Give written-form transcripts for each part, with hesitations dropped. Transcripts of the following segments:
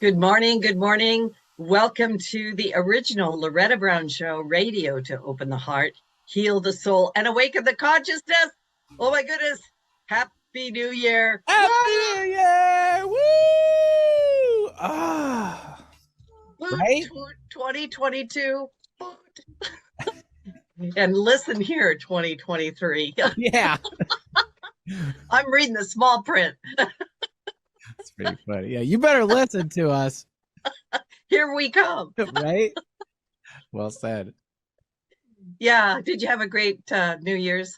Good morning. Good morning. Welcome to the original Loretta Brown Show, radio to open the heart, heal the soul, and awaken the consciousness. Oh my goodness. Happy New Year. Happy New Year! Woo! Ah, Woot, right? 2022. And listen here, 2023. Yeah. I'm reading the small print. That's pretty funny. Yeah, you better listen to us, Here we come. right? Well said. Yeah. Did you have a great New Year's,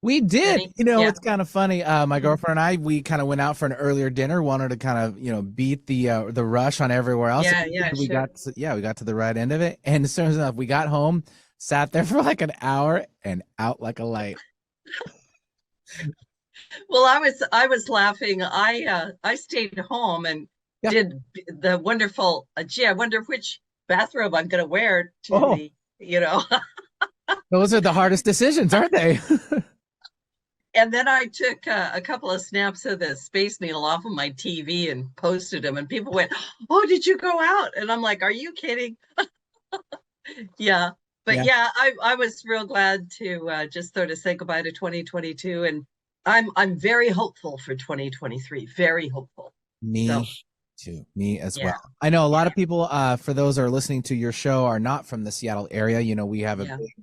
We did. Jenny? Yeah. It's kind of funny. My girlfriend and I, we kind of went out for an earlier dinner, wanted to kind of, beat the rush on everywhere else. Yeah. And Yeah. we Sure. got to the right end of it. And as soon as enough, we got home, sat there for like an hour and out like a light. Well, I was laughing. I stayed home and Yeah. did the wonderful. Gee, I wonder which bathrobe I'm going to wear to Oh, the. those are the hardest decisions, aren't they? And then I took a couple of snaps of the Space Needle off of my TV and posted them, and people went, "Oh, did you go out?" And I'm like, "Are you kidding?" Yeah, but Yeah. yeah, I was real glad to just sort of say goodbye to 2022, and I'm very hopeful for 2023. Very hopeful. So Me too. Me as yeah, well. I know a lot yeah, of people, for those who are listening to your show, are not from the Seattle area. We have a yeah. big,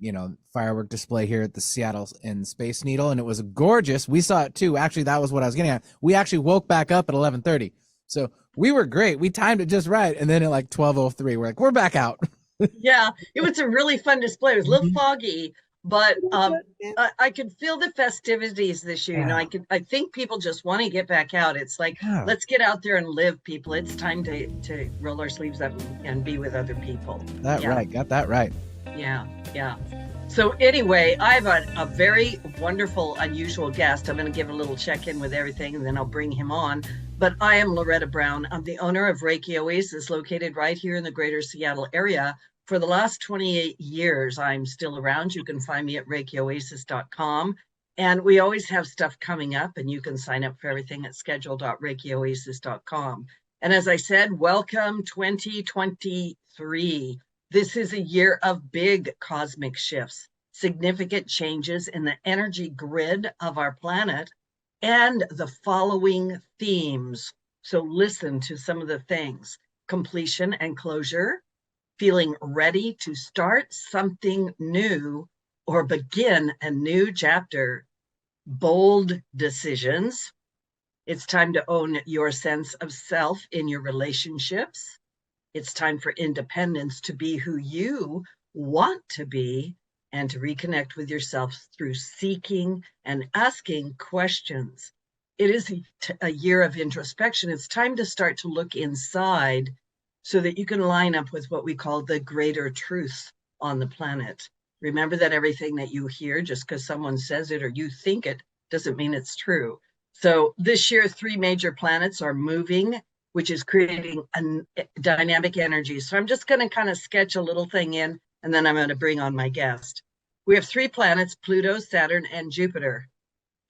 firework display here at the Seattle in Space Needle, and it was gorgeous. We saw it too. Actually, that was what I was getting at. We actually woke back up at 11:30, so we were great. We timed it just right, and then at like 12:03, we're like, we're back out. Yeah, it was a really fun display. It was a little Mhm. foggy, but I could feel the festivities this year. Yeah, I think people just want to get back out. It's like, yeah, let's get out there and live, people. It's time to roll our sleeves up and be with other people. that Yeah, right. Got that right. yeah, yeah. So anyway, I have a very wonderful, unusual guest. I'm going to give a little check-in with everything, and then I'll bring him on. But I am Loretta Brown. I'm the owner of Reiki Oasis, located right here in the greater Seattle area. For the last 28 years, I'm still around. You can find me at reikioasis.com. And we always have stuff coming up, and you can sign up for everything at schedule.reikioasis.com. And as I said, welcome 2023. This is a year of big cosmic shifts, significant changes in the energy grid of our planet, and the following themes. So listen to some of the things: completion and closure, feeling ready to start something new or begin a new chapter, bold decisions. It's time to own your sense of self in your relationships. It's time for independence, to be who you want to be and to reconnect with yourself through seeking and asking questions. It is a year of introspection. It's time to start to look inside so that you can line up with what we call the greater truth on the planet. Remember that everything that you hear, just because someone says it or you think it, doesn't mean it's true. So this year, three major planets are moving, which is creating a dynamic energy. So I'm just going to kind of sketch a little thing in, and then I'm going to bring on my guest. We have three planets: Pluto, Saturn, and Jupiter.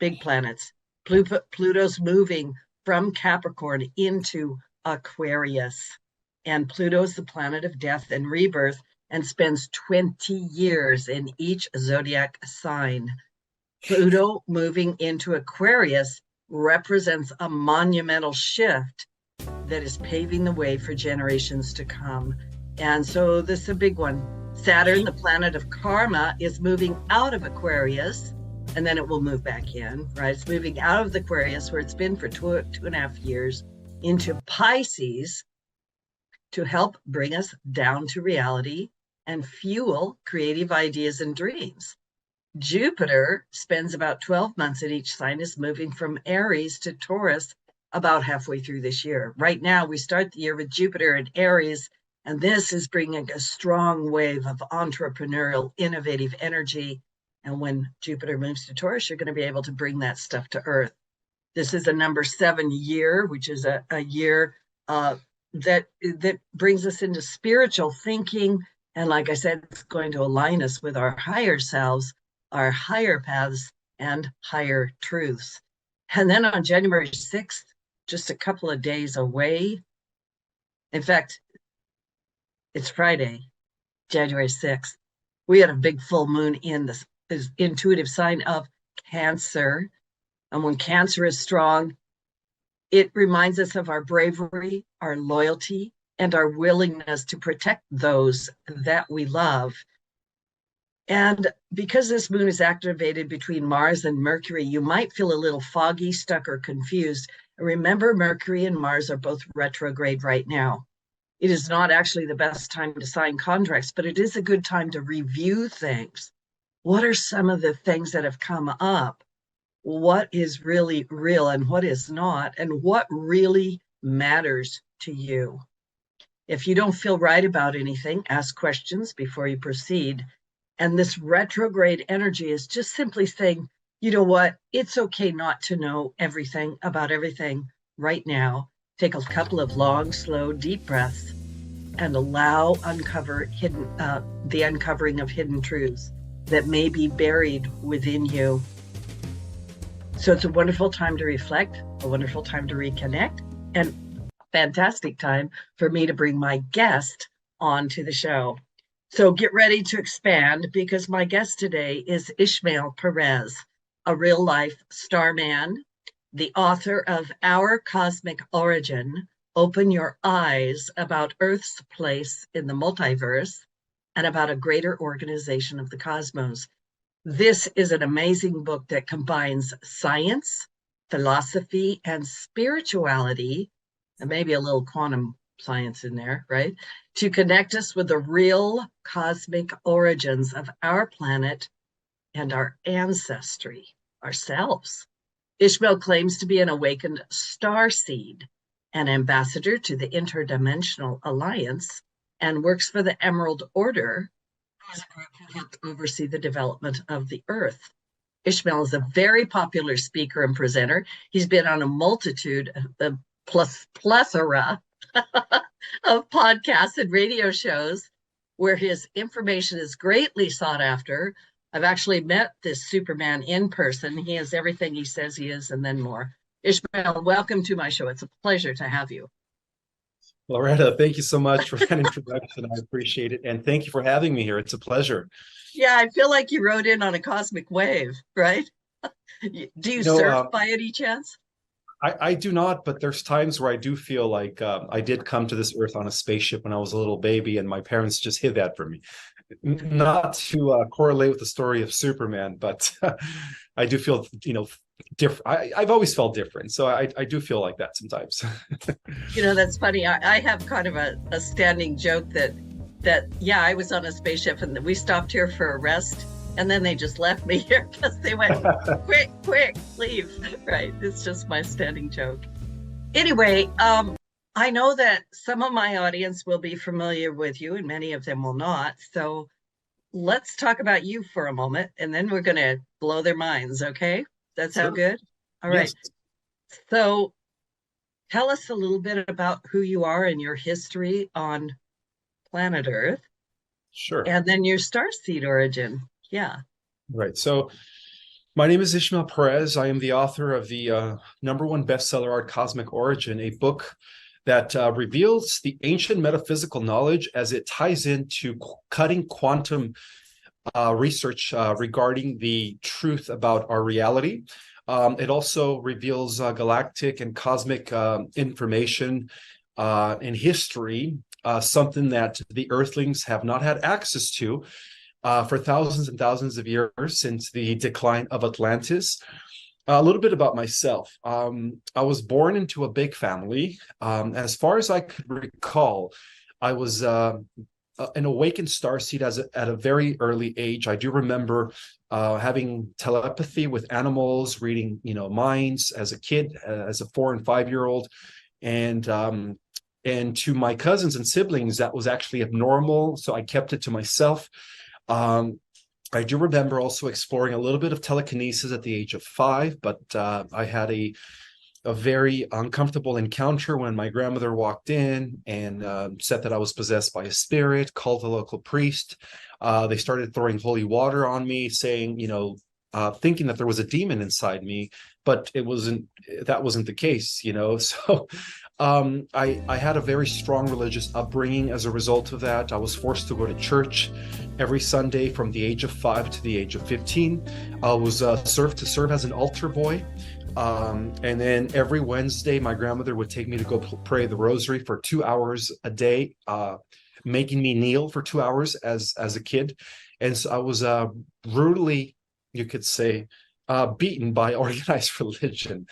Big planets. Pluto's moving from Capricorn into Aquarius. And Pluto's the planet of death and rebirth and spends 20 years in each zodiac sign. Pluto moving into Aquarius represents a monumental shift that is paving the way for generations to come. And so this is a big one. Saturn, the planet of karma, is moving out of Aquarius, and then it will move back in, right? It's moving out of the Aquarius, where it's been for 2.5 years, into Pisces to help bring us down to reality and fuel creative ideas and dreams. Jupiter spends about 12 months in each sign, is moving from Aries to Taurus about halfway through this year. Right now, we start the year with Jupiter in Aries, and this is bringing a strong wave of entrepreneurial, innovative energy. And when Jupiter moves to Taurus, you're going to be able to bring that stuff to Earth. This is a number 7 year, which is a year that brings us into spiritual thinking. And like I said, it's going to align us with our higher selves, our higher paths, and higher truths. And then on January 6th, just a couple of days away, In fact, it's Friday, January 6th. We had a big full moon in this intuitive sign of Cancer. And when Cancer is strong, it reminds us of our bravery, our loyalty, and our willingness to protect those that we love. And because this moon is activated between Mars and Mercury, you might feel a little foggy, stuck, or confused. Remember, Mercury and Mars are both retrograde right now. It is not actually the best time to sign contracts, but it is a good time to review things. What are some of the things that have come up? What is really real and what is not? And what really matters to you? If you don't feel right about anything, ask questions before you proceed. And this retrograde energy is just simply saying, you know what? It's okay not to know everything about everything right now. Take a couple of long, slow, deep breaths and allow the uncovering of hidden truths that may be buried within you. So it's a wonderful time to reflect, a wonderful time to reconnect, and a fantastic time for me to bring my guest onto the show. So get ready to expand, because my guest today is Ismael Perez, a real life starman, the author of Our Cosmic Origin, Open Your Eyes About Earth's Place in the Multiverse, and about a greater organization of the cosmos. This is an amazing book that combines science, philosophy, and spirituality, and maybe a little quantum science in there, right? To connect us with the real cosmic origins of our planet and our ancestry, ourselves. Ismael claims to be an awakened starseed, an ambassador to the Interdimensional Alliance, and works for the Emerald Order, who helped oversee the development of the Earth. Ismael is a very popular speaker and presenter. He's been on a multitude, plethora of podcasts and radio shows where his information is greatly sought after. I've actually met this Superman in person. He is everything he says he is, and then more. Ismael, welcome to my show. It's a pleasure to have you. Loretta, thank you so much for that introduction. I appreciate it. And thank you for having me here. It's a pleasure. Yeah, I feel like you rode in on a cosmic wave, right? Do you surf by any chance? I do not, but there's times where I do feel like I did come to this earth on a spaceship when I was a little baby, and my parents just hid that from me. Not to correlate with the story of Superman, but I do feel, different. I've always felt different, so I do feel like that sometimes. That's funny. I have kind of a standing joke that yeah, I was on a spaceship and we stopped here for a rest, and then they just left me here because they went, quick, leave. Right. It's just my standing joke. Anyway, I know that some of my audience will be familiar with you and many of them will not. So let's talk about you for a moment, and then we're going to blow their minds. Okay. That sound good? All right. Yes. So tell us a little bit about who you are and your history on planet Earth. Sure. And then your starseed origin. Yeah. Right. So my name is Ismael Perez. I am the author of the #1 bestseller, Our Cosmic Origin, a book that reveals the ancient metaphysical knowledge as it ties into cutting quantum research regarding the truth about our reality. It also reveals galactic and cosmic information in history, something that the Earthlings have not had access to for thousands and thousands of years since the decline of Atlantis. A little bit about myself. I was born into a big family. As far as I could recall, I was an awakened starseed at a very early age. I do remember having telepathy with animals, reading, minds as a kid, as a 4 and 5-year-old, and to my cousins and siblings, that was actually abnormal. So I kept it to myself. I do remember also exploring a little bit of telekinesis at the age of 5, but I had a very uncomfortable encounter when my grandmother walked in and said that I was possessed by a spirit, called the local priest. They started throwing holy water on me, saying, thinking that there was a demon inside me, but that wasn't the case, So I had a very strong religious upbringing. As a result of that, I was forced to go to church every Sunday from the age of 5 to the age of 15. I was serve as an altar boy. And then every Wednesday, my grandmother would take me to go pray the rosary for 2 hours a day, making me kneel for 2 hours as a kid. And so I was brutally, you could say, beaten by organized religion.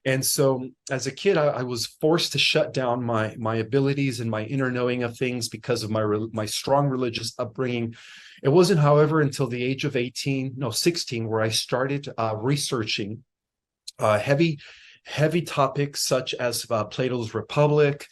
And so as a kid, I was forced to shut down my abilities and my inner knowing of things because of my strong religious upbringing. It wasn't, however, until the age of 16, where I started researching heavy topics such as Plato's Republic,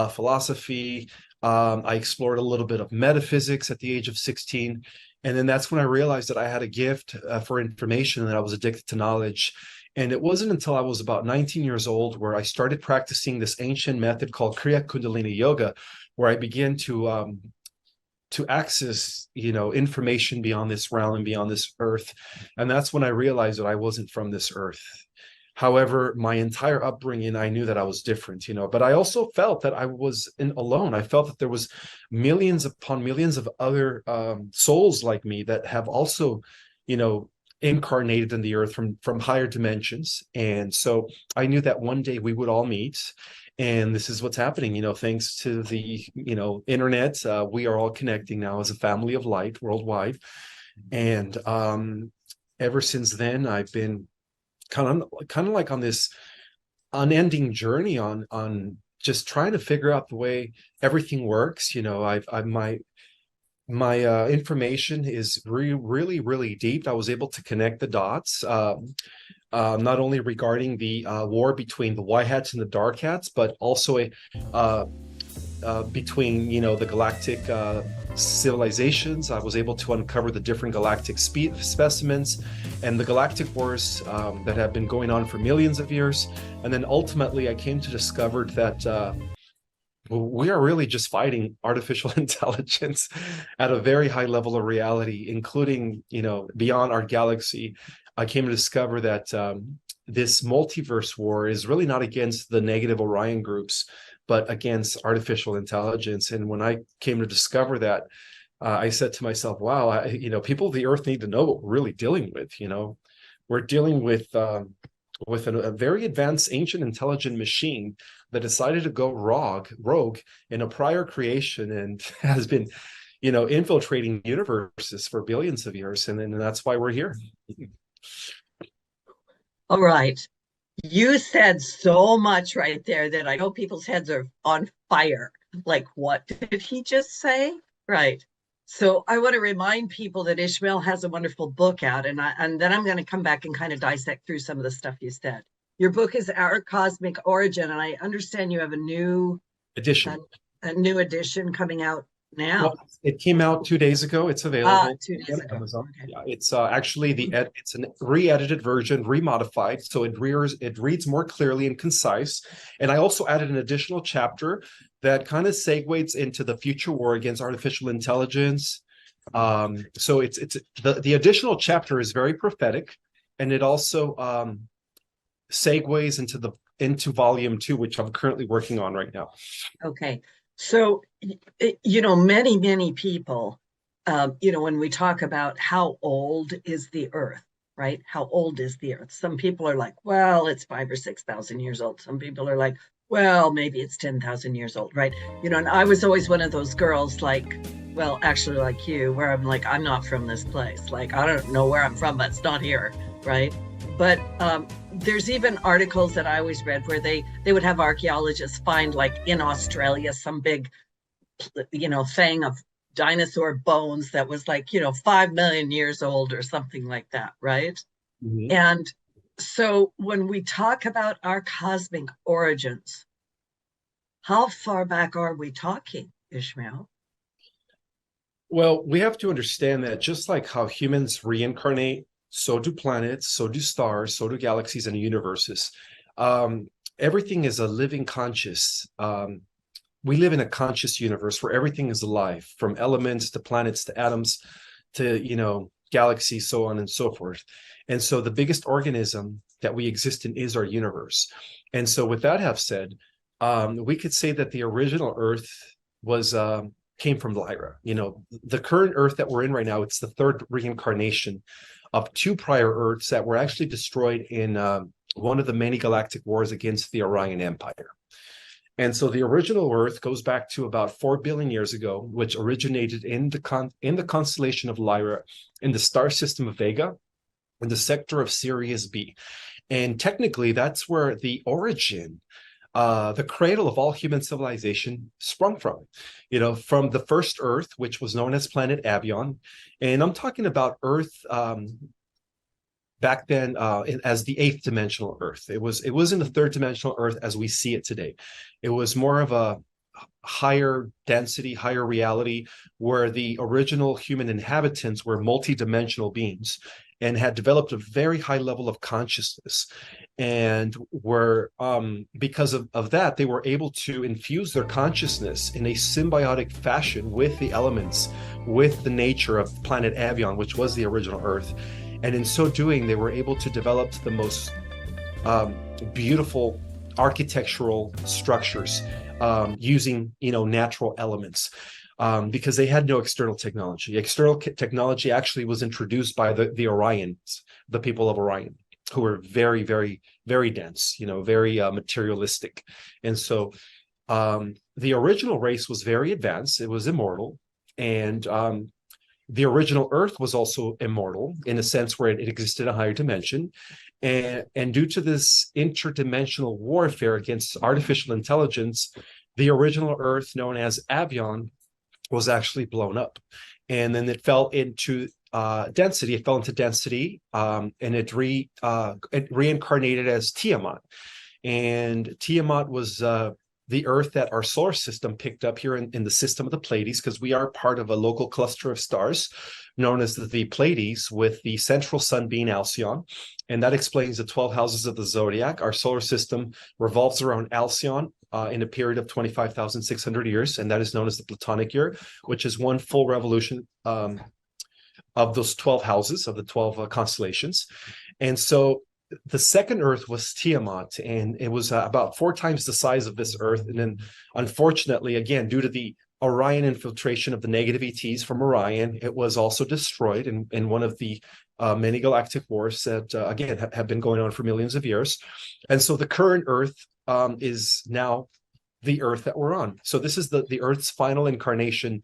philosophy. I explored a little bit of metaphysics at the age of 16. And then that's when I realized that I had a gift for information and that I was addicted to knowledge. And it wasn't until I was about 19 years old where I started practicing this ancient method called Kriya Kundalini Yoga, where I began to access, information beyond this realm and beyond this earth. And that's when I realized that I wasn't from this earth. However, my entire upbringing, I knew that I was different, but I also felt that I was alone. I felt that there was millions upon millions of other souls like me that have also, incarnated in the earth from higher dimensions. And so I knew that one day we would all meet. And this is what's happening, thanks to the, internet. We are all connecting now as a family of light worldwide. And ever since then, I've been kind of like on this unending journey on just trying to figure out the way everything works. My information is really, really deep. I was able to connect the dots, not only regarding the war between the white hats and the dark hats, but also between the galactic civilizations. I was able to uncover the different galactic specimens and the galactic wars that have been going on for millions of years. And then ultimately I came to discover that we are really just fighting artificial intelligence at a very high level of reality, including beyond our galaxy. I came to discover that this multiverse war is really not against the negative Orion groups, but against artificial intelligence. And when I came to discover that, I said to myself, wow, people of the earth need to know what we're really dealing with. We're dealing with a very advanced, ancient, intelligent machine that decided to go rogue in a prior creation and has been, infiltrating universes for billions of years. And that's why we're here. All right. You said so much right there that I know people's heads are on fire. Like, what did he just say? Right. So I want to remind people that Ismael has a wonderful book out, and then I'm going to come back and kind of dissect through some of the stuff you said. Your book is Our Cosmic Origin, and I understand you have a new edition coming out now. Well, it came out 2 days ago. It's available 2 days ago. Amazon. Okay. Yeah, it's actually it's an re-edited version, remodified, so it reads more clearly and concise. And I also added an additional chapter that kind of segues into the future war against artificial intelligence. So it's the additional chapter is very prophetic, and it also segues into volume 2, which I'm currently working on right now. Okay. So, many people, when we talk about how old is the earth, right? How old is the earth? Some people are like, well, it's 5,000 or 6,000 years old. Some people are like, well, maybe it's 10,000 years old, right? And I was always one of those girls like you, where I'm like, I'm not from this place. Like, I don't know where I'm from, but it's not here, right? But there's even articles that I always read where they would have archaeologists find, like in Australia, some big, thing of dinosaur bones that was like, 5 million years old or something like that, right? Mm-hmm. And so when we talk about our cosmic origins, how far back are we talking, Ismael? Well, we have to understand that just like how humans reincarnate, so do planets, so do stars, so do galaxies and universes. Everything is a living conscious. We live in a conscious universe where everything is alive, from elements to planets to atoms to, galaxies, so on and so forth. And so the biggest organism that we exist in is our universe. And so with that have said, we could say that the original Earth was came from Lyra. You know, the current Earth that we're in right now, it's the third reincarnation of two prior Earths that were actually destroyed in one of the many galactic wars against the Orion Empire. And so the original Earth goes back to about 4 billion years ago, which originated in the constellation of Lyra, in the star system of Vega, in the sector of Sirius B. And technically, that's where the origin, the cradle of all human civilization sprung from, you know, from the first Earth, which was known as planet Avion. And I'm talking about Earth back then as the eighth dimensional Earth. It wasn't the third dimensional Earth as we see it today. It was more of a higher density, higher reality, where the original human inhabitants were multidimensional beings and had developed a very high level of consciousness, and were because of that, they were able to infuse their consciousness in a symbiotic fashion with the elements, with the nature of planet Avion, which was the original Earth. And in so doing, they were able to develop the most beautiful architectural structures using, you know, natural elements, because they had no external technology. External technology actually was introduced by the Orions, the people of Orion, who were very, very, very dense, you know, very materialistic. And so the original race was very advanced. It was immortal. And the original Earth was also immortal in a sense where it existed in a higher dimension. And due to this interdimensional warfare against artificial intelligence, the original Earth, known as Avion, was actually blown up. And then it fell into density. It fell into density, and it reincarnated as Tiamat. And Tiamat was the Earth that our solar system picked up here in the system of the Pleiades, because we are part of a local cluster of stars known as the Pleiades, with the central sun being Alcyon. And that explains the 12 houses of the zodiac. Our solar system revolves around Alcyon in a period of 25,600 years, and that is known as the Platonic year, which is one full revolution of those 12 houses, of the 12 constellations. And so the second Earth was Tiamat, and it was about 4 times the size of this Earth. And then, unfortunately, again, due to the Orion infiltration of the negative ETs from Orion, it was also destroyed in one of the many galactic wars that, again, have been going on for millions of years. And so the current Earth is now the Earth that we're on. So this is the Earth's final incarnation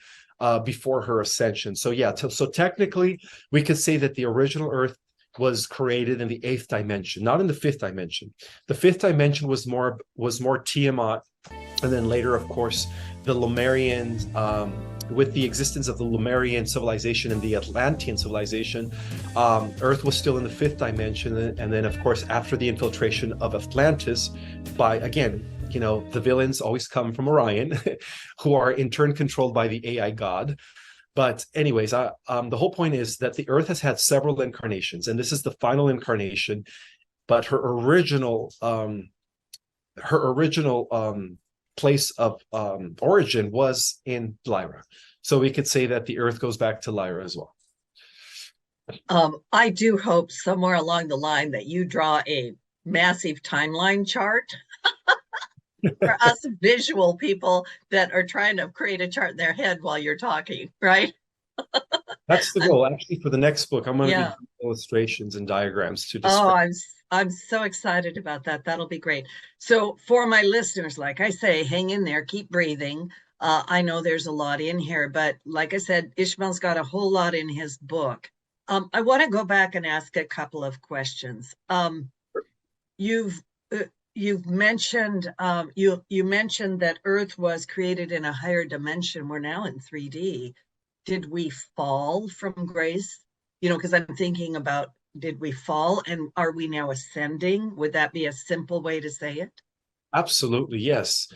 before her ascension. So yeah, so technically, we could say that the original Earth was created in the 8th dimension, not in the 5th dimension. The 5th dimension was more Tiamat, and then later, of course, the Lemurians, with the existence of the Lemurian civilization and the Atlantean civilization, Earth was still in the 5th dimension. And then, of course, after the infiltration of Atlantis by, again, you know, the villains always come from Orion, who are in turn controlled by the AI god. But anyways, the whole point is that the Earth has had several incarnations, and this is the final incarnation. But her original place of origin was in Lyra. So we could say that the Earth goes back to Lyra as well. I do hope somewhere along the line that you draw a massive timeline chart for us visual people that are trying to create a chart in their head while you're talking, right? That's the goal. Actually, for the next book, I'm going to do illustrations and diagrams to describe. Oh, I'm so excited about that. That'll be great. So for my listeners, like I say, hang in there, keep breathing. I know there's a lot in here, but like I said, Ishmael's got a whole lot in his book. I want to go back and ask a couple of questions. You've mentioned you mentioned that Earth was created in a higher dimension. We're now in 3D. Did we fall from grace? You know, because I'm thinking about, did we fall and are we now ascending? Would that be a simple way to say it? Absolutely, yes.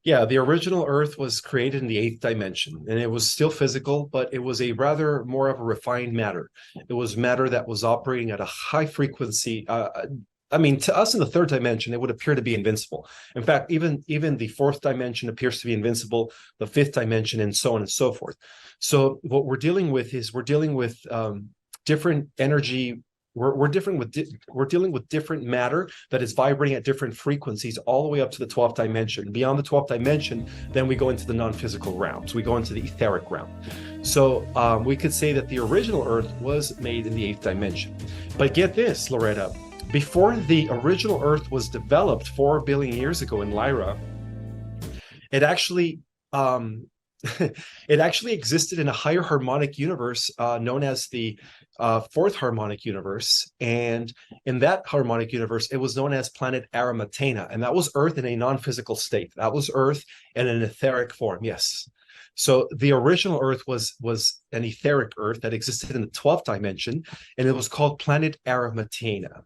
Yeah, the original Earth was created in the 8th dimension, and it was still physical, but it was a rather more of a refined matter. It was matter that was operating at a high frequency. I mean, to us in the 3rd dimension, it would appear to be invincible. In fact, even the 4th dimension appears to be invincible, the 5th dimension, and so on and so forth. So what we're dealing with is different energy We're different with we're dealing with different matter that is vibrating at different frequencies all the way up to the 12th dimension. Beyond the 12th dimension, then we go into the non-physical realms. We go into the etheric realm. So we could say that the original Earth was made in the 8th dimension. But get this, Loretta, before the original Earth was developed 4 billion years ago in Lyra, it actually it actually existed in a higher harmonic universe known as the fourth harmonic universe. And in that harmonic universe, it was known as planet Arimatena. And that was Earth in a non-physical state. That was Earth in an etheric form. Yes. So the original Earth was an etheric Earth that existed in the 12th dimension, and it was called planet Arimatena.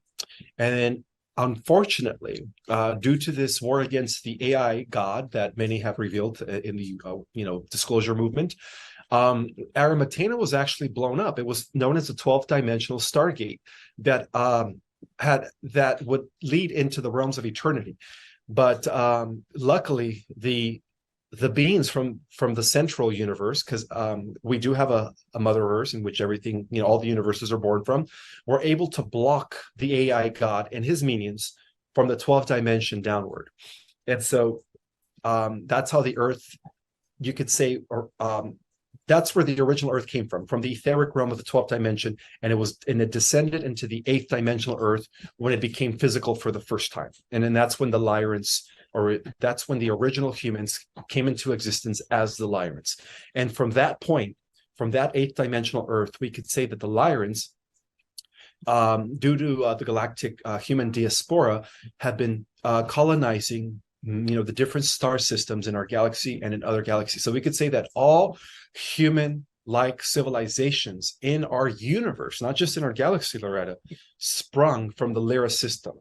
And then unfortunately, due to this war against the AI god that many have revealed in the disclosure movement, Arimatena was actually blown up. It was known as the 12th dimensional stargate that would lead into the realms of eternity. But luckily, the beings from the central universe, because we do have a mother Earth in which everything, all the universes are born from, were able to block the AI god and his minions from the 12th dimension downward. And so that's how the Earth, you could say, that's where the original Earth came from the etheric realm of the 12th dimension, and it descended into the 8th dimensional Earth when it became physical for the first time. And then that's when the Lyrans, or that's when the original humans came into existence as the Lyrans. And from that point, from that 8th dimensional Earth, we could say that the Lyrans, due to the galactic human diaspora, have been colonizing the different star systems in our galaxy and in other galaxies. So we could say that all human-like civilizations in our universe, not just in our galaxy, Loretta, sprung from the Lyra system.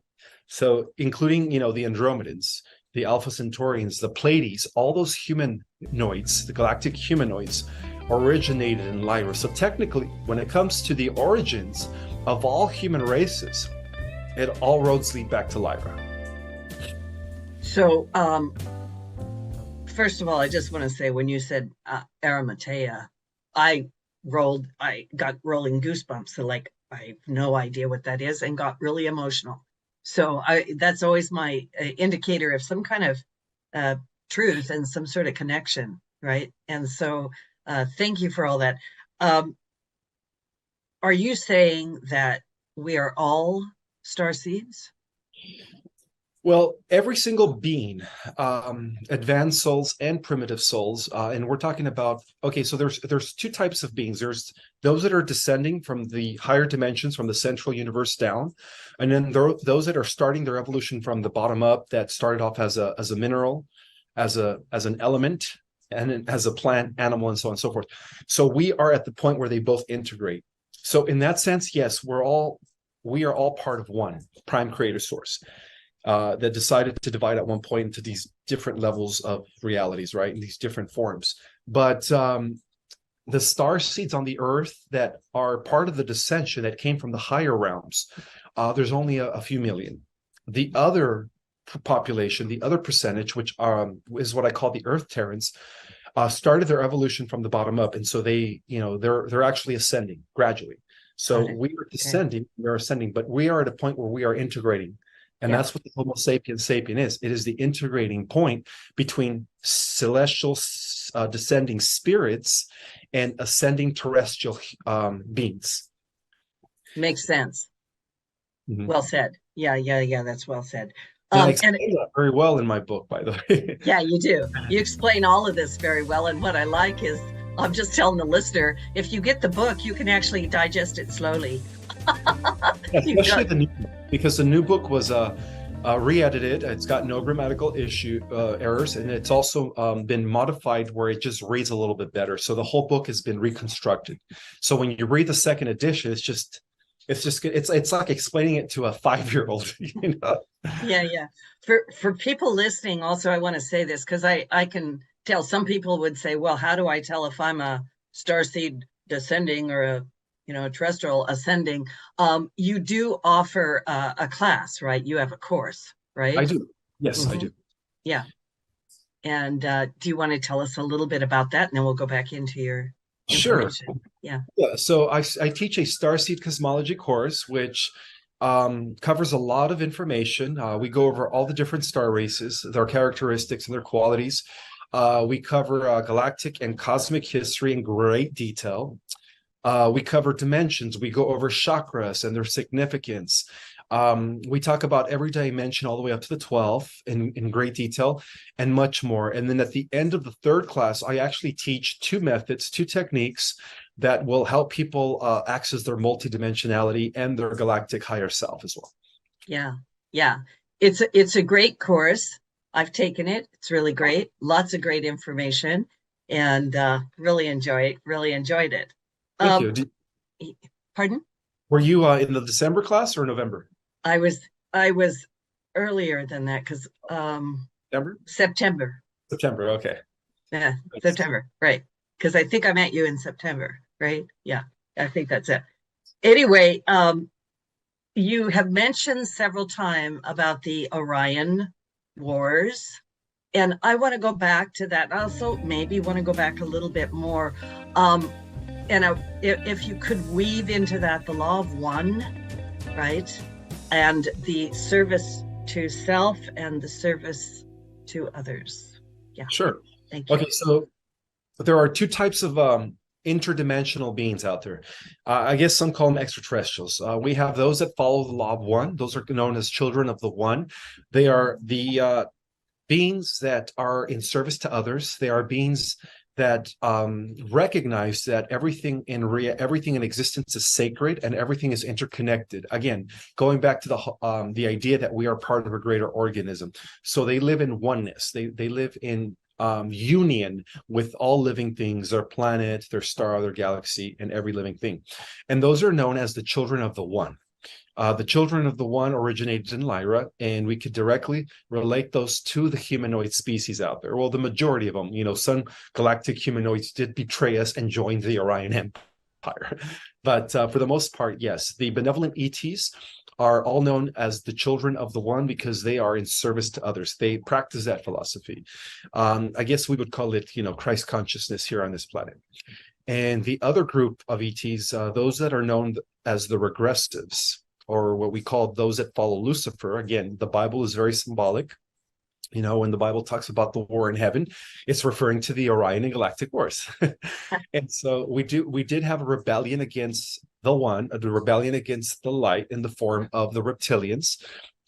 So including, the Andromedans, the Alpha Centaurians, the Pleiades, all those humanoids, the galactic humanoids, originated in Lyra. So technically, when it comes to the origins of all human races, all roads lead back to Lyra. So, first of all, I just want to say, when you said Arimatea, I got rolling goosebumps. So, I have no idea what that is, and got really emotional. So that's always my indicator of some kind of truth and some sort of connection, right? And so thank you for all that. Are you saying that we are all starseeds? Well, every single being, advanced souls and primitive souls, and we're talking about, okay, so there's two types of beings. There's those that are descending from the higher dimensions, from the central universe down, and then those that are starting their evolution from the bottom up, that started off as a mineral, as an element, and as a plant, animal, and so on and so forth. So we are at the point where they both integrate. So in that sense, yes, we are all part of one prime creator source. That decided to divide at one point into these different levels of realities, right? In these different forms. But the star seeds on the Earth that are part of the descension that came from the higher realms, there's only a few million. The other population, the other percentage, which is what I call the Earth Terrans, started their evolution from the bottom up, and so they're actually ascending gradually. So we are descending, we're ascending, but we are at a point where we are integrating. And that's what the Homo sapiens sapien is. It is the integrating point between celestial descending spirits and ascending terrestrial beings. Makes sense. Mm-hmm. Well said. Yeah, that's well said. I explain that very well in my book, by the way. Yeah, you do. You explain all of this very well. And what I like is, I'm just telling the listener, if you get the book, you can actually digest it slowly. Especially the new book, because the new book was re-edited. It's got no grammatical errors, and it's also been modified where it just reads a little bit better. So the whole book has been reconstructed. So when you read the second edition, it's like explaining it to a 5-year-old. Yeah. For people listening, also, I want to say this, because I can tell some people would say, well, how do I tell if I'm a starseed descending or a terrestrial ascending? You do offer a class, right? You have a course, right? I do. Yes, I do. Yeah. And do you want to tell us a little bit about that? And then we'll go back into your Sure. information? Yeah. Yeah, so I teach a starseed cosmology course, which covers a lot of information. We go over all the different star races, their characteristics and their qualities. We cover galactic and cosmic history in great detail. We cover dimensions. We go over chakras and their significance. We talk about every dimension all the way up to the 12 in great detail and much more. And then at the end of the third class, I actually teach two methods, two techniques that will help people access their multidimensionality and their galactic higher self as well. Yeah. Yeah. It's a great course. I've taken it. It's really great. Lots of great information, and really enjoyed it. Thank Um, you. Pardon? Were you in the December class or November? I was earlier than that because September? September. September, okay. Yeah, September, right. Because I think I met you in September, right? Yeah, I think that's it. Anyway, you have mentioned several times about the Orion Wars, and I want to go back to that. Also, maybe want to go back a little bit more. And if you could weave into that the law of one, right? And the service to self and the service to others. Yeah. Sure. Thank you. Okay, so there are two types of interdimensional beings out there. I guess some call them extraterrestrials. We have those that follow the law of one. Those are known as children of the one. They are the beings that are in service to others. They are beings that recognize that everything in existence is sacred and everything is interconnected. Again, going back to the idea that we are part of a greater organism. So they live in oneness. They live in union with all living things, their planet, their star, their galaxy, and every living thing. And those are known as the children of the one. The children of the one originated in Lyra, and we could directly relate those to the humanoid species out there. Well, the majority of them, some galactic humanoids did betray us and joined the Orion Empire. But for the most part, yes, the benevolent ETs are all known as the children of the one because they are in service to others. They practice that philosophy. I guess we would call it, Christ consciousness here on this planet. And the other group of ETs, those that are known as the regressives, or what we call those that follow Lucifer. Again, the Bible is very symbolic. When the Bible talks about the war in heaven, it's referring to the Orion and Galactic Wars. And so we did have a rebellion against the one, the rebellion against the light in the form of the reptilians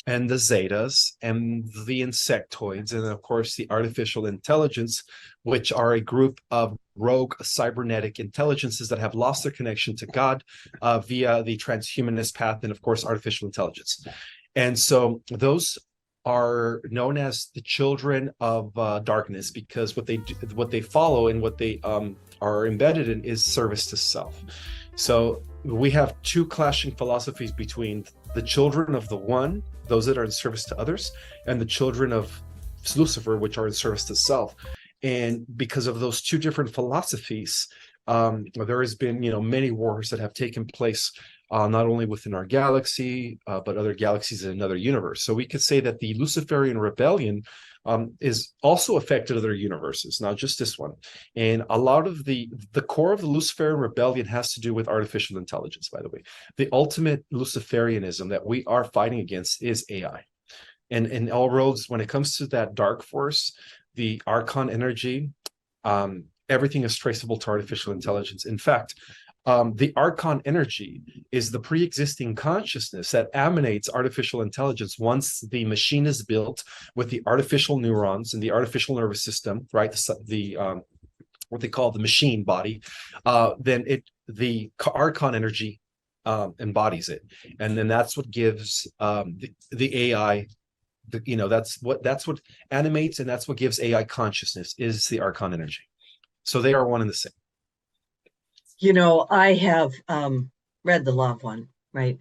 and the Zetas and the insectoids, and of course the artificial intelligence, which are a group of rogue cybernetic intelligences that have lost their connection to God via the transhumanist path, and of course artificial intelligence. And so those are known as the children of darkness because what they follow and what they are embedded in is service to self. So we have two clashing philosophies between the children of the one, those that are in service to others, and the children of Lucifer, which are in service to self. And because of those two different philosophies, there has been, many wars that have taken place, not only within our galaxy, but other galaxies in another universe. So we could say that the Luciferian rebellion is also affected other universes, not just this one. And a lot of the core of the Luciferian rebellion has to do with artificial intelligence, by the way. The ultimate Luciferianism that we are fighting against is AI. And in all roads, when it comes to that dark force, the Archon energy, everything is traceable to artificial intelligence. In fact, the Archon energy is the pre-existing consciousness that emanates artificial intelligence once the machine is built with the artificial neurons and the artificial nervous system, right? The what they call the machine body. Then the Archon energy embodies it, and then that's what gives the AI. That's what animates, and that's what gives AI consciousness is the Archon energy. So they are one and the same. I have read The Law of One, right?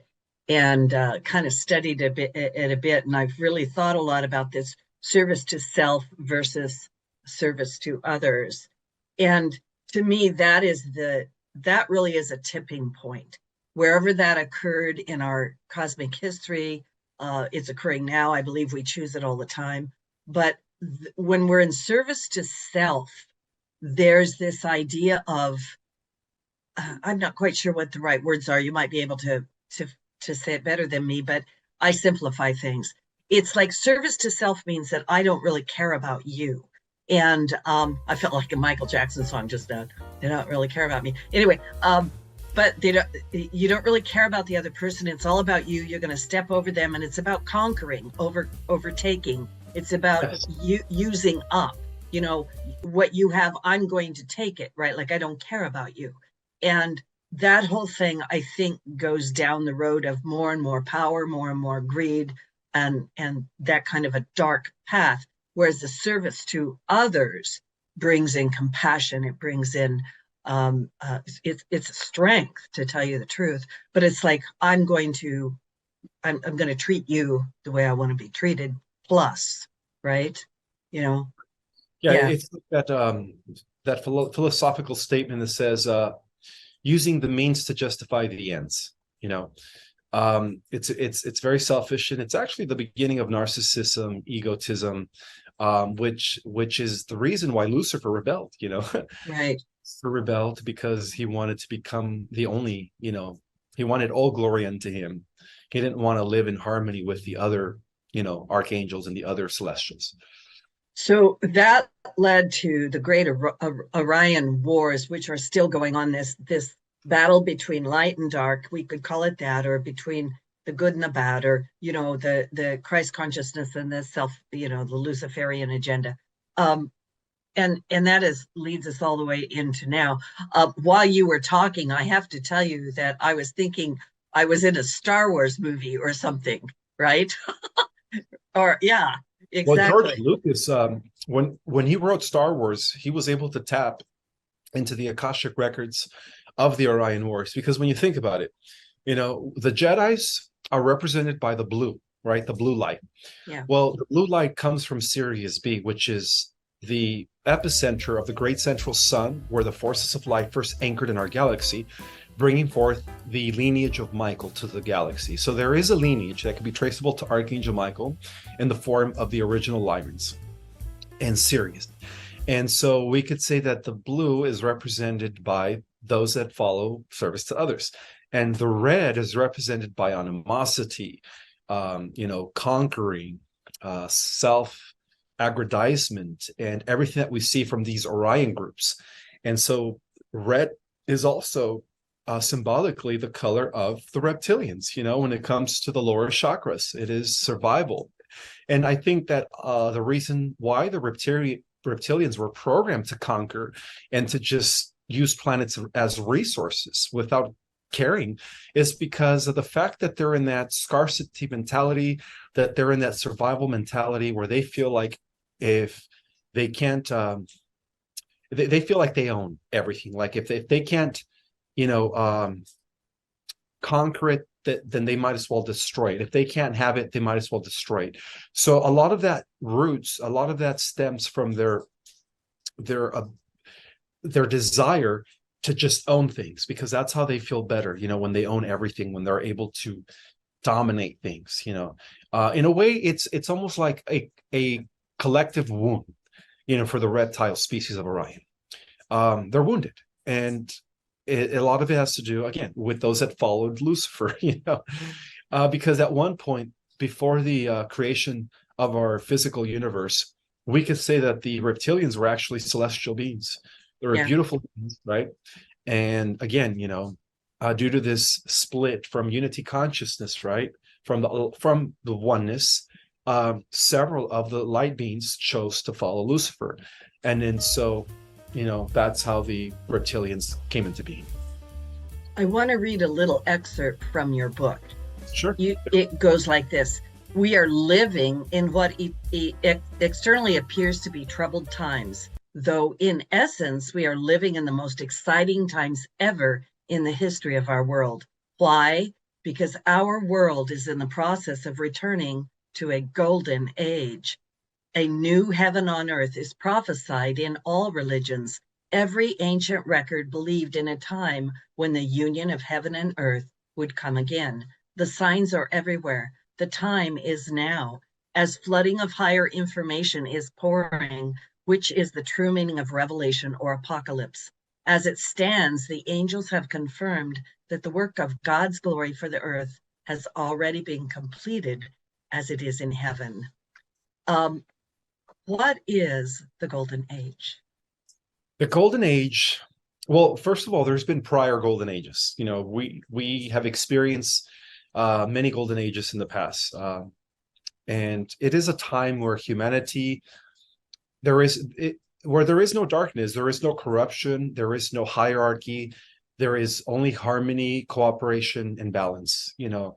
And kind of studied it a bit. And I've really thought a lot about this service to self versus service to others. And to me, that really is a tipping point. Wherever that occurred in our cosmic history, it's occurring now. I believe we choose it all the time. But when we're in service to self, there's this idea of I'm not quite sure what the right words are. You might be able to say it better than me, but I simplify things. It's like service to self means that I don't really care about you. And I felt like a Michael Jackson song just now. They don't really care about me. Anyway, but you don't really care about the other person. It's all about you. You're going to step over them, and it's about conquering, overtaking. It's about you using up, what you have. I'm going to take it, right? Like, I don't care about you. And that whole thing, I think, goes down the road of more and more power, more and more greed, and that kind of a dark path. Whereas the service to others brings in compassion. It brings in it's strength, to tell you the truth. But it's like, I'm going to treat you the way I want to be treated, plus, right? Yeah, Yeah. it's that philosophical statement that says, using the means to justify the ends. It's very selfish, and it's actually the beginning of narcissism, egotism, which is the reason why Lucifer rebelled. Right. Lucifer rebelled because he wanted to become the only. He wanted all glory unto him. He didn't want to live in harmony with the other, archangels and the other celestials. So that led to the great Orion Wars, which are still going on. This battle between light and dark, we could call it that, or between the good and the bad, or the Christ consciousness and the self, the Luciferian agenda. And that leads us all the way into now. While you were talking, I have to tell you that I was thinking I was in a Star Wars movie or something, right? Or yeah. Exactly. Well, George Lucas, when he wrote Star Wars, he was able to tap into the Akashic records of the Orion Wars, because when you think about it, the Jedis are represented by the blue, right? The blue light. Yeah. Well, the blue light comes from Sirius B, which is the epicenter of the great central sun, where the forces of light first anchored in our galaxy, bringing forth the lineage of Michael to the galaxy. So there is a lineage that can be traceable to Archangel Michael in the form of the original Lyrans and Sirius. And so we could say that the blue is represented by those that follow service to others. And the red is represented by animosity, conquering, self-aggrandizement, and everything that we see from these Orion groups. And so red is also symbolically the color of the reptilians, when it comes to the lower chakras. It is survival. And I think that the reason why the reptilians were programmed to conquer and to just use planets as resources without caring is because of the fact that they're in that scarcity mentality, that they're in that survival mentality where they feel like if they can't, they feel like they own everything. Like if they can't, conquer it, then they might as well destroy it. If they can't have it, they might as well destroy it. So a lot of that stems from their desire to just own things, because that's how they feel better, when they own everything, when they're able to dominate things. In a way, it's almost like a collective wound, for the reptile species of Orion. They're wounded, and a lot of it has to do, again, with those that followed Lucifer, because at one point before the creation of our physical universe, we could say that the reptilians were actually celestial beings. They were beautiful beings, right? And again, due to this split from unity consciousness, right, from the oneness, several of the light beings chose to follow Lucifer, and then so. That's how the reptilians came into being. I want to read a little excerpt from your book. Sure. It goes like this. We are living in what externally appears to be troubled times, though in essence, we are living in the most exciting times ever in the history of our world. Why? Because our world is in the process of returning to a golden age. A new heaven on earth is prophesied in all religions. Every ancient record believed in a time when the union of heaven and earth would come again. The signs are everywhere. The time is now. As flooding of higher information is pouring, which is the true meaning of revelation or apocalypse. As it stands, the angels have confirmed that the work of God's glory for the earth has already been completed as it is in heaven. What is the Golden Age? The Golden Age, well, first of all, there's been prior Golden Ages. We have experienced many Golden Ages in the past. And it is a time where humanity, where there is no darkness, there is no corruption, there is no hierarchy, there is only harmony, cooperation, and balance. It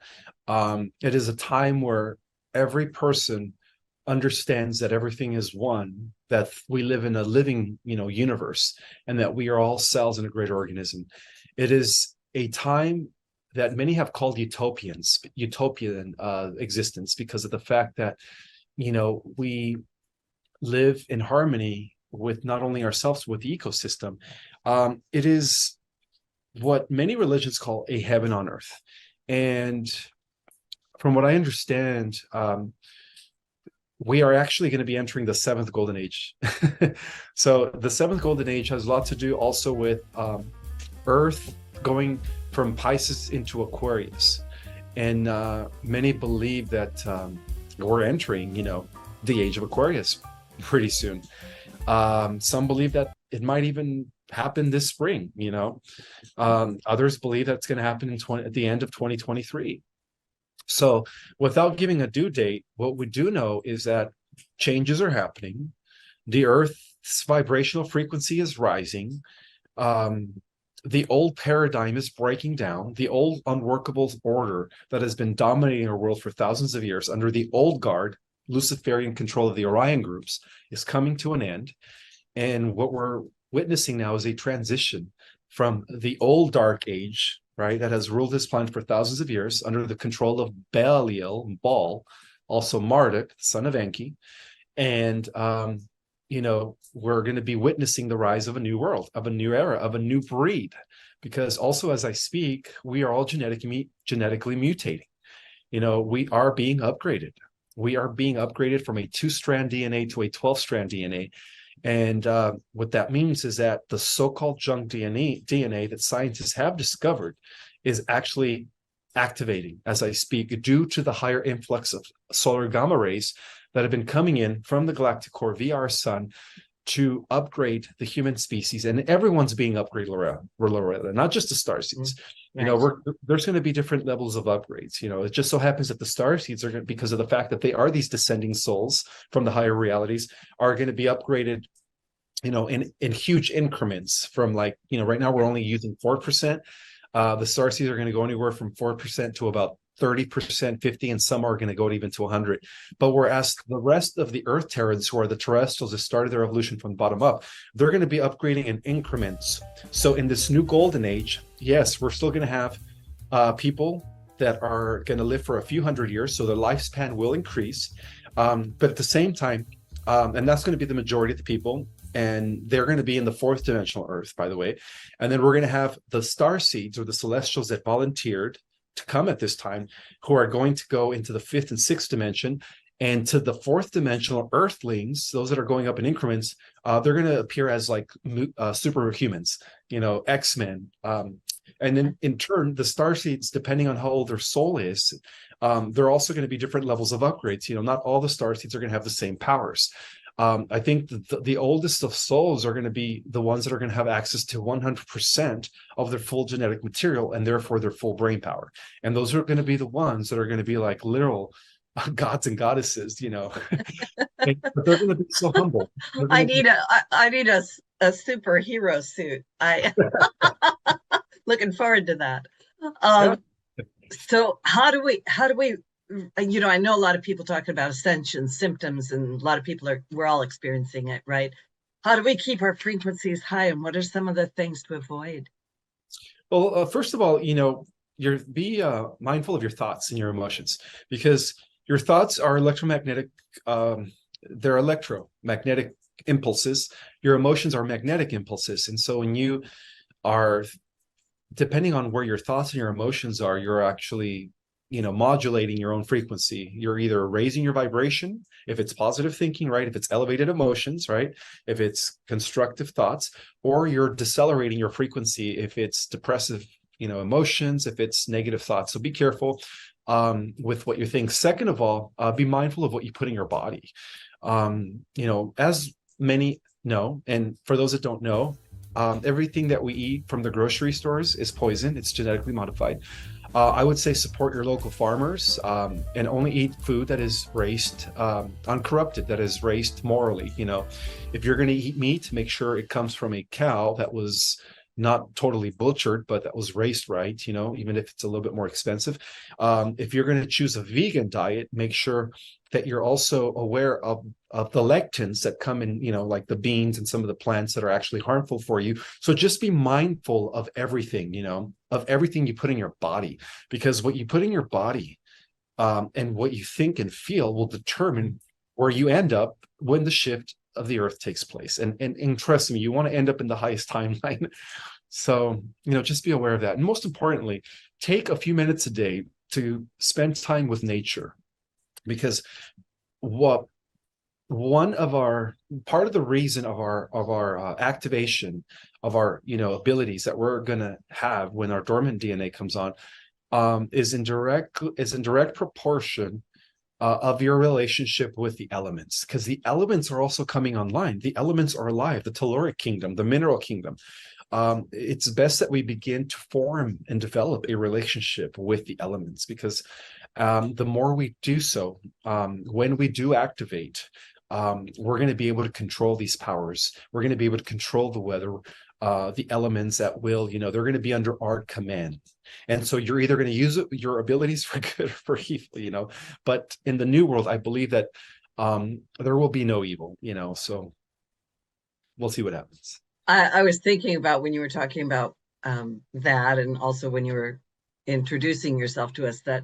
is a time where every person understands that everything is one, that we live in a living, universe, and that we are all cells in a great organism. It is a time that many have called utopian existence, because of the fact that, we live in harmony with not only ourselves, but with the ecosystem. It is what many religions call a heaven on earth. And from what I understand, we are actually going to be entering the seventh Golden Age. So the seventh Golden Age has a lot to do also with Earth going from Pisces into Aquarius. And many believe that we're entering, the age of Aquarius pretty soon. Some believe that it might even happen this spring, Others believe that it's going to happen at the end of 2023. So without giving a due date, what we do know is that changes are happening. The Earth's vibrational frequency is rising. The old paradigm is breaking down. The old unworkable order that has been dominating our world for thousands of years under the old guard, Luciferian control of the Orion groups, is coming to an end. And what we're witnessing now is a transition from the old dark age, right, that has ruled this planet for thousands of years under the control of Belial, Baal, also Marduk, son of Enki. And, we're going to be witnessing the rise of a new world, of a new era, of a new breed. Because also, as I speak, we are all genetically mutating. We are being upgraded. We are being upgraded from a 2-strand DNA to a 12-strand DNA. And what that means is that the so-called junk DNA that scientists have discovered is actually activating as I speak, due to the higher influx of solar gamma rays that have been coming in from the galactic core via our sun to upgrade the human species. And everyone's being upgraded, Loretta, not just the starseeds. Right. There's going to be different levels of upgrades. It just so happens that the starseeds are going to, because of the fact that they are these descending souls from the higher realities, are going to be upgraded, in huge increments from right now we're only using 4%. The starseeds are going to go anywhere from 4% to about 30%, 50, and some are going to go even to 100. But whereas the rest of the Earth Terrans, who are the terrestrials that started their evolution from the bottom up, they're going to be upgrading in increments. So in this new golden age, yes, we're still going to have people that are going to live for a few hundred years, so their lifespan will increase. But at the same time, and that's going to be the majority of the people, and they're going to be in the 4th dimensional Earth, by the way. And then we're going to have the starseeds, or the celestials that volunteered to come at this time, who are going to go into the 5th and 6th dimension, and to the 4th dimensional Earthlings, those that are going up in increments. They're going to appear as like superhumans, X-Men. And then in turn, the starseeds, depending on how old their soul is, they're also going to be different levels of upgrades. Not all the starseeds are going to have the same powers. I think the oldest of souls are going to be the ones that are going to have access to 100% of their full genetic material, and therefore their full brain power. And those are going to be the ones that are going to be like literal gods and goddesses, but they're going to be so humble. I need a superhero suit. Looking forward to that. So how do we, I know a lot of people talking about ascension symptoms, and a lot of people we're all experiencing it, right? How do we keep our frequencies high, and what are some of the things to avoid? Well, first of all, be mindful of your thoughts and your emotions, because your thoughts are electromagnetic. They're electromagnetic impulses. Your emotions are magnetic impulses. And so when you are, depending on where your thoughts and your emotions are, you're actually modulating your own frequency. You're either raising your vibration If it's positive thinking, right? If it's elevated emotions, right? If it's constructive thoughts, or you're decelerating your frequency if it's depressive, emotions, if it's negative thoughts. So be careful with what you think. Second of all, be mindful of what you put in your body. As many know, and for those that don't know, everything that we eat from the grocery stores is poison. It's genetically modified. I would say support your local farmers and only eat food that is raised uncorrupted, that is raised morally. If you're going to eat meat, make sure it comes from a cow that was not totally butchered, but that was raised right, even if it's a little bit more expensive. If you're going to choose a vegan diet, make sure that you're also aware of the lectins that come in, like the beans and some of the plants that are actually harmful for you. So just be mindful of everything, of everything you put in your body, because what you put in your body and what you think and feel will determine where you end up when the shift of the earth takes place. And trust me, you want to end up in the highest timeline. So, just be aware of that. And most importantly, take a few minutes a day to spend time with nature, because part of the reason of our activation of our abilities that we're going to have when our dormant DNA comes on is in direct proportion of your relationship with the elements, because the elements are also coming online. The elements are alive. The telluric kingdom, the mineral kingdom. It's best that we begin to form and develop a relationship with the elements, because the more we do so, when we do activate, we're going to be able to control these powers. We're going to be able to control the weather, the elements that will, they're going to be under our command. And so you're either going to use your abilities for good or for evil, but in the new world, I believe that there will be no evil, so we'll see what happens. I was thinking about when you were talking about that, and also when you were introducing yourself to us, that,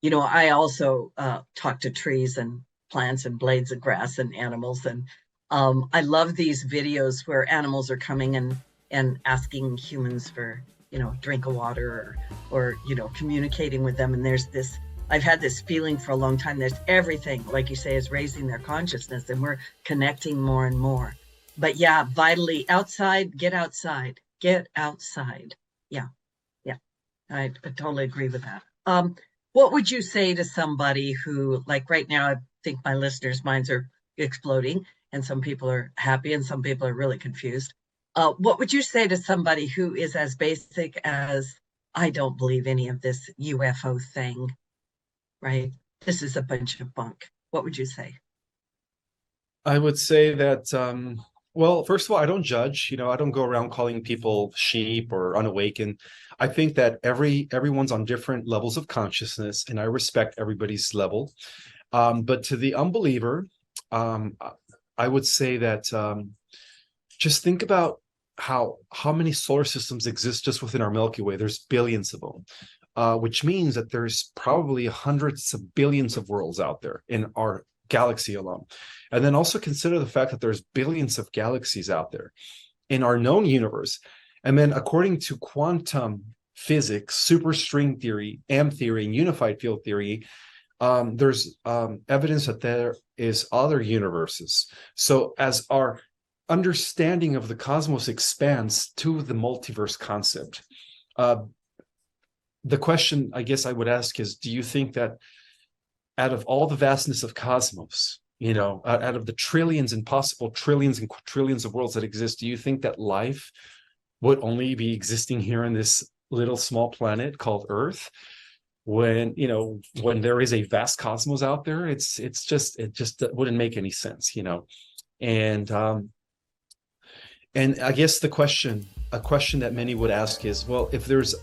I also talk to trees and plants and blades of grass and animals. And I love these videos where animals are coming and asking humans for, drink of water or communicating with them. And I've had this feeling for a long time. There's everything, like you say, is raising their consciousness, and we're connecting more and more. But yeah, vitally outside, get outside. Yeah. I totally agree with that. What would you say to somebody who, like right now, I think my listeners' minds are exploding, and some people are happy and some people are really confused. What would you say to somebody who is as basic as, I don't believe any of this UFO thing, right? This is a bunch of bunk. What would you say? I would say that, well, first of all, I don't judge. I don't go around calling people sheep or unawakened. I think that everyone's on different levels of consciousness, and I respect everybody's level. But to the unbeliever, I would say that just think about how many solar systems exist just within our Milky Way. There's billions of them, which means that there's probably hundreds of billions of worlds out there in our galaxy alone. And then also consider the fact that there's billions of galaxies out there in our known universe. And then according to quantum physics, superstring theory, M theory, and unified field theory, there's evidence that there is other universes. So as our understanding of the cosmos expands to the multiverse concept, the question I guess I would ask is, do you think that out of all the vastness of cosmos, out of the trillions and possible trillions and quadrillions of worlds that exist, do you think that life would only be existing here on this little small planet called Earth? When there is a vast cosmos out there, it just wouldn't make any sense, and I guess a question that many would ask is, well, if there's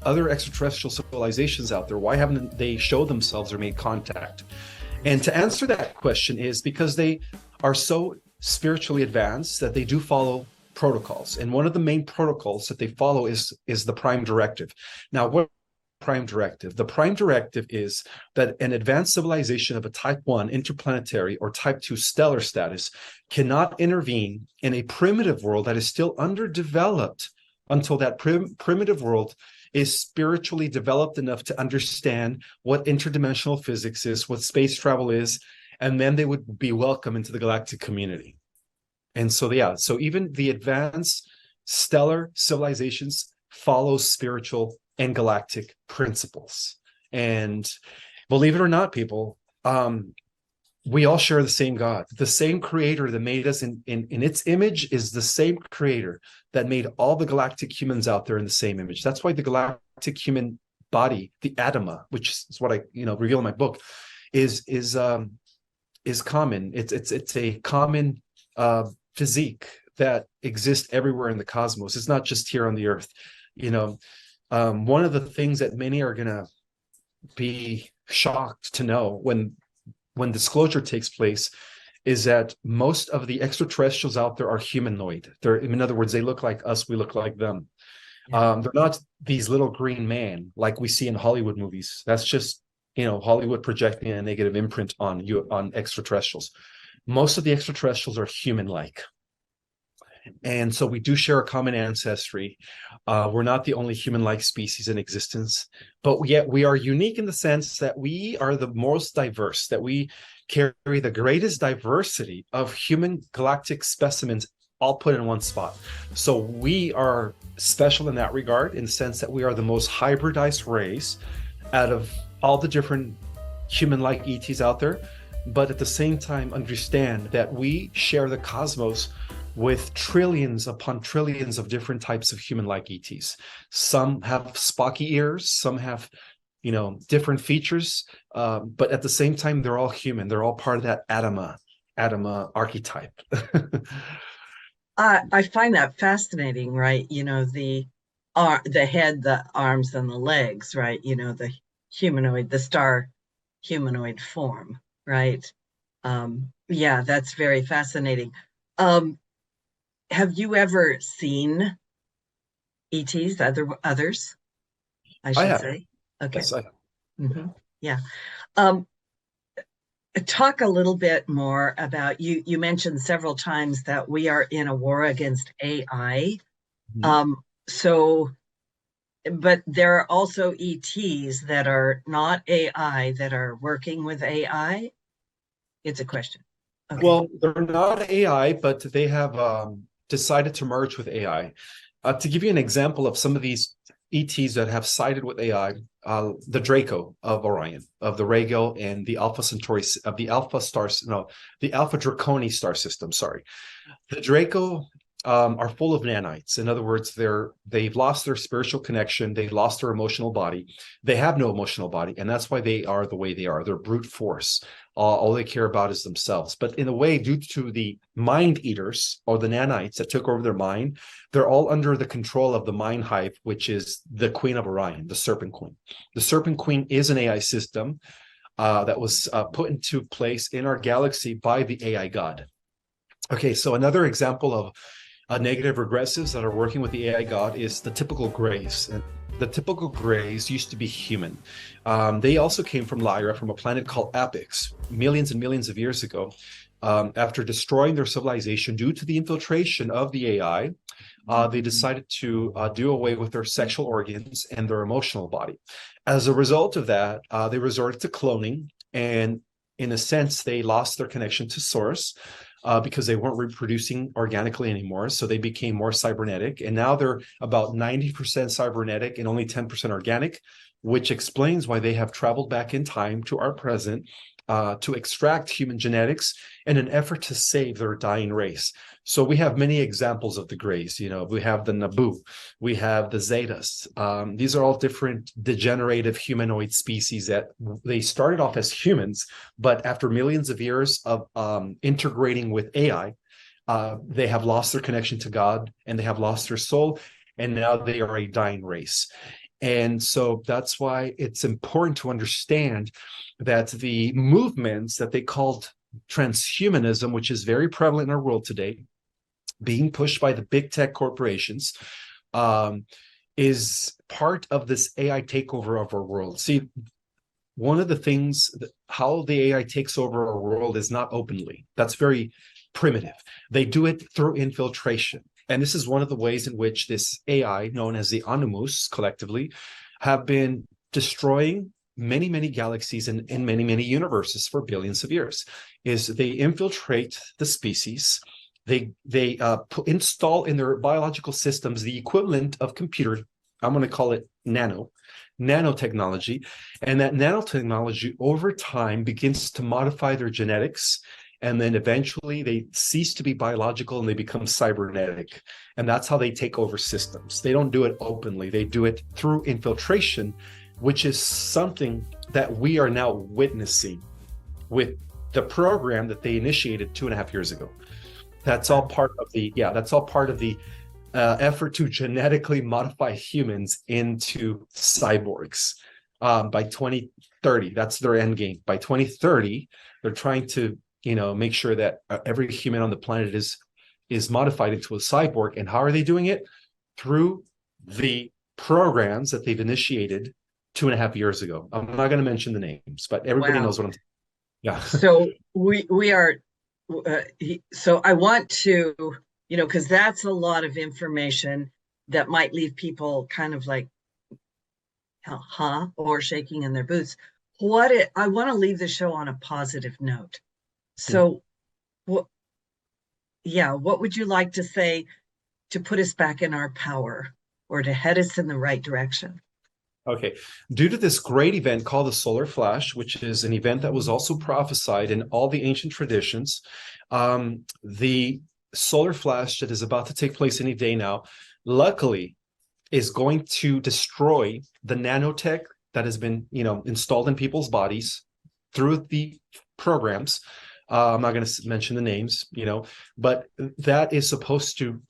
other extraterrestrial civilizations out there, why haven't they showed themselves or made contact? And to answer that question is because they are so spiritually advanced that they do follow protocols. And one of the main protocols that they follow is the prime directive. Now, what prime directive? The prime directive is that an advanced civilization of a type 1 interplanetary or type 2 stellar status cannot intervene in a primitive world that is still underdeveloped until that primitive world is spiritually developed enough to understand what interdimensional physics is, what space travel is, and then they would be welcome into the galactic community. And so, yeah, so even the advanced stellar civilizations follow spiritual and galactic principles. And believe it or not, people, we all share the same God. The same creator that made us in its image is the same creator that made all the galactic humans out there in the same image. That's why the galactic human body, the Adama, which is what I reveal in my book, is common. It's a common physique that exists everywhere in the cosmos. It's not just here on the earth. One of the things that many are gonna be shocked to know when disclosure takes place is that most of the extraterrestrials out there are humanoid. In other words, they look like us, we look like them. Yeah. They're not these little green men like we see in Hollywood movies. That's just Hollywood projecting a negative imprint on extraterrestrials. Most of the extraterrestrials are human-like. And so we do share a common ancestry. We're not the only human-like species in existence, but yet we are unique in the sense that we are the most diverse, that we carry the greatest diversity of human galactic specimens all put in one spot. So we are special in that regard, in the sense that we are the most hybridized race out of all the different human-like ETs out there, but at the same time understand that we share the cosmos with trillions upon trillions of different types of human-like ETs. Some have Spocky ears, some have, different features, but at the same time, they're all human. They're all part of that Adama archetype. I find that fascinating, right? The head, the arms, and the legs, right? The humanoid, the star humanoid form, right? Yeah, that's very fascinating. Have you ever seen ETs, others, I should say? Okay. Yes, I have. Mm-hmm. Yeah. Talk a little bit more about, you mentioned several times that we are in a war against AI. Mm-hmm. But there are also ETs that are not AI that are working with AI. It's a question. Okay. Well, they're not AI, but they have decided to merge with AI. To give you an example of some of these ETs that have sided with AI, the Draco of Orion, of the Rigel, and the Alpha Centauri, of the Alpha Draconi star system. Sorry, the Draco are full of nanites. In other words, they've lost their spiritual connection. They've lost their emotional body. They have no emotional body, and that's why they are the way they are. They're brute force. All they care about is themselves. But in a way, due to the mind eaters or the nanites that took over their mind, they're all under the control of the mind hive, which is the Queen of Orion, the Serpent Queen. The Serpent Queen is an AI system that was put into place in our galaxy by the AI god. Okay, so another example of negative regressives that are working with the AI god is the typical grays. And the typical grays used to be human. They also came from Lyra, from a planet called Apix, millions and millions of years ago. After destroying their civilization due to the infiltration of the AI, they decided to do away with their sexual organs and their emotional body. As a result of that, they resorted to cloning, and in a sense, they lost their connection to source. Because they weren't reproducing organically anymore. So they became more cybernetic. And now they're about 90% cybernetic and only 10% organic, which explains why they have traveled back in time to our present to extract human genetics in an effort to save their dying race. So we have many examples of the grays. We have the Naboo, we have the Zetas. These are all different degenerative humanoid species that they started off as humans, but after millions of years of integrating with AI, they have lost their connection to God, and they have lost their soul, and now they are a dying race. And so that's why it's important to understand that the movements that they called transhumanism, which is very prevalent in our world today, being pushed by the big tech corporations, is part of this AI takeover of our world. See, one of the things, how the AI takes over our world is not openly. That's very primitive. They do it through infiltration. And this is one of the ways in which this AI, known as the Animus collectively, have been destroying many, many galaxies and in many, many universes for billions of years, is they infiltrate the species. They install in their biological systems the equivalent of computer. I'm going to call it nanotechnology. And that nanotechnology over time begins to modify their genetics. And then eventually they cease to be biological and they become cybernetic. And that's how they take over systems. They don't do it openly. They do it through infiltration, which is something that we are now witnessing with the program that they initiated 2.5 years ago. That's all part of the effort to genetically modify humans into cyborgs by 2030. That's their end game. By 2030, they're trying to, make sure that every human on the planet is modified into a cyborg. And how are they doing it? Through the programs that they've initiated 2.5 years ago. I'm not going to mention the names, but everybody knows what I'm talking about. Yeah. So we are. So I want to, because that's a lot of information that might leave people kind of like, or shaking in their boots. I want to leave the show on a positive note. So, what would you like to say to put us back in our power or to head us in the right direction? Okay. Due to this great event called the solar flash, which is an event that was also prophesied in all the ancient traditions, the solar flash that is about to take place any day now, luckily, is going to destroy the nanotech that has been, installed in people's bodies through the programs. I'm not going to mention the names, but that is supposed to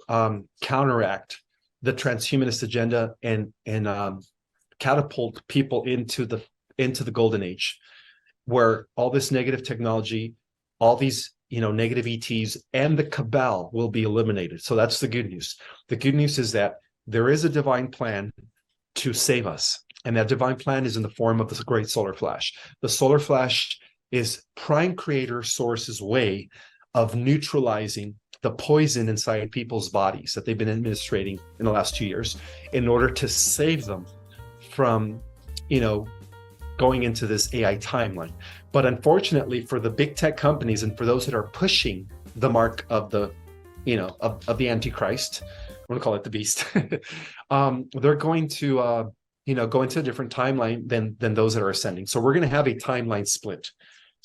counteract the transhumanist agenda and catapult people into the golden age, where all this negative technology, all these negative ETs and the cabal will be eliminated. So that's the good news. The good news is that there is a divine plan to save us, and that divine plan is in the form of this great solar flash. The solar flash is Prime Creator Source's way of neutralizing the poison inside people's bodies that they've been administrating in the last 2 years in order to save them from, going into this AI timeline. But unfortunately for the big tech companies and for those that are pushing the mark of the, of the Antichrist, I'm going to call it the beast, they're going to, go into a different timeline than those that are ascending. So we're going to have a timeline split.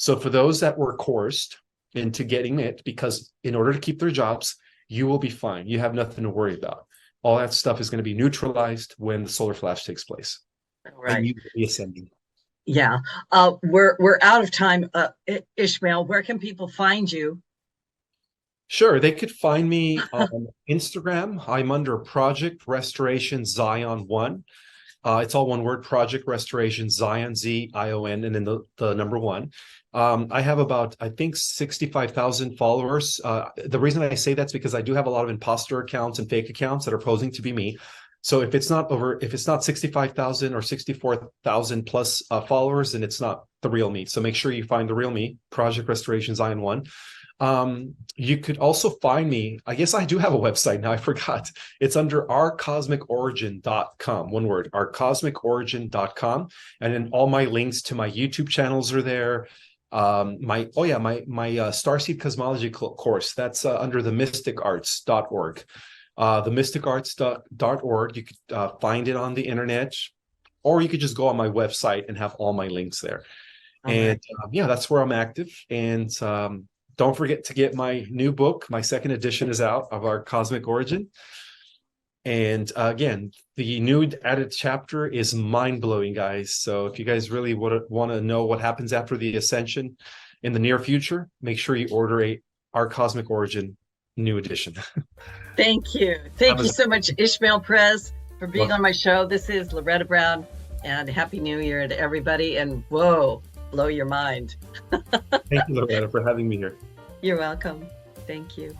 So for those that were coerced into getting it, because in order to keep their jobs, you will be fine. You have nothing to worry about. All that stuff is going to be neutralized when the solar flash takes place. Right. And you will be ascending. Yeah. We're out of time. Ishmael, where can people find you? Sure. They could find me on Instagram. I'm under Project Restoration Zion 1. It's all one word, Project Restoration Zion, Z-I-O-N, and then the number 1. I have about, I think, 65,000 followers. The reason I say that's because I do have a lot of imposter accounts and fake accounts that are posing to be me. So if it's not 65,000 or 64,000 plus followers, then it's not the real me. So make sure you find the real me, Project Restoration Zion 1. You could also find me, I guess I do have a website now, I forgot. It's under ourcosmicorigin.com, one word, ourcosmicorigin.com. And then all my links to my YouTube channels are there. My Starseed Cosmology course, that's under the mysticarts.org. The mysticarts.org, you could find it on the internet, or you could just go on my website and have all my links there. And that's where I'm active. And don't forget to get my new book. My second edition is out of Our Cosmic Origin. And again, the new added chapter is mind-blowing, guys. So if you guys really want to know what happens after the ascension in the near future, make sure you order Our Cosmic Origin new edition. Thank you. Thank you so much, Ismael Perez, for being on my show. This is Loretta Brown, and Happy New Year to everybody. And whoa, blow your mind. Thank you, Loretta, for having me here. You're welcome. Thank you.